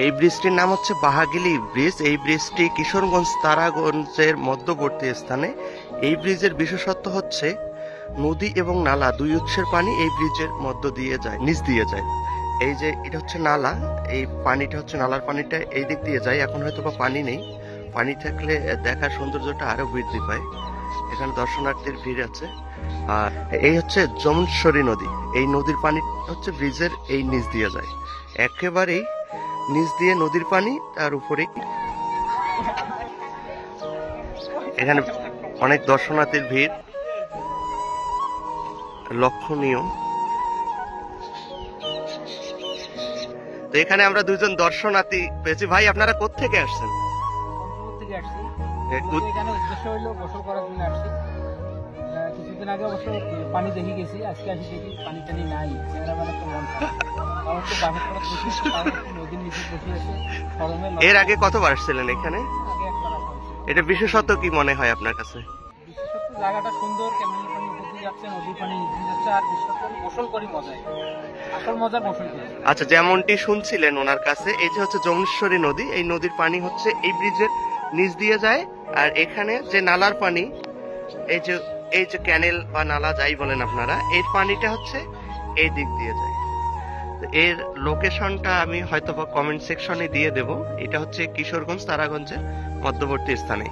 এই ব্রিজটির নাম হচ্ছে বাহাগিলি ব্রিজ। এই ব্রিজটি কিশোরগঞ্জ তারাগঞ্জের মধ্যবর্তী স্থানে। এই ব্রিজের বিশেষত্ব হচ্ছে নদী এবং নালা দুই উৎসের পানি এই ব্রিজের মধ্য দিয়ে যায়, নিচ দিয়ে যায়। এই যে এটা হচ্ছে নালা, এই পানিটা হচ্ছে নালার পানিটা এই দিক দিয়ে যায়। এখন হয়তো বা পানি নেই, পানি থাকলে দেখার সৌন্দর্যটা আরো বৃদ্ধি পায়। এখানে দর্শনার্থীর ভিড় আছে। আর এই হচ্ছে যমুনেশ্বরী নদী। এই নদীর পানি হচ্ছে ব্রিজের এই নিচ দিয়ে যায়, একেবারেই নিচ দিয়ে নদীর পানি, তার উপরেই এখানে অনেক দর্শনার্থীর ভিড় লক্ষণীয়। তো এখানে আমরা দুজন দর্শনার্থী পেয়েছি। ভাই আপনারা কোত্থেকে আসছেন? এখানে উদ্দেশ্য হইলো গোসল করার জন্য আসছি। কিছুদিন আগে অবশ্য পানি দেখে গেছি, আজকে আসি দেখি পানি টানি নাই। নদীর নিচে বসে আছে। এর আগে কতবার আসছিলেন এখানে? এটা বিশেষত কি মনে হয় আপনার কাছে? বিশেষত জায়গাটা সুন্দর, কেমন পানি উপর যাচ্ছে, নদীর পানি নিচে যাচ্ছে, আর বিশেষত গোসল করি মজায়, আসল মজা গোসল করি। আচ্ছা, যেমনটি শুনছিলেন ওনার কাছে, এই যে হচ্ছে যমুনেশ্বরী নদী, এই নদীর পানি হচ্ছে এই ব্রিজের নিচ দিয়ে যায়। আর এখানে যে নালার পানি, এই যে ক্যানেল বা নালা যাই বলেন আপনারা, এর পানিটা হচ্ছে এই দিক দিয়ে যায়। এর লোকেশনটা আমি হয়তো বা কমেন্ট সেকশনে দিয়ে দেব। এটা হচ্ছে কিশোরগঞ্জ তারাগঞ্জের মধ্যবর্তী স্থানে।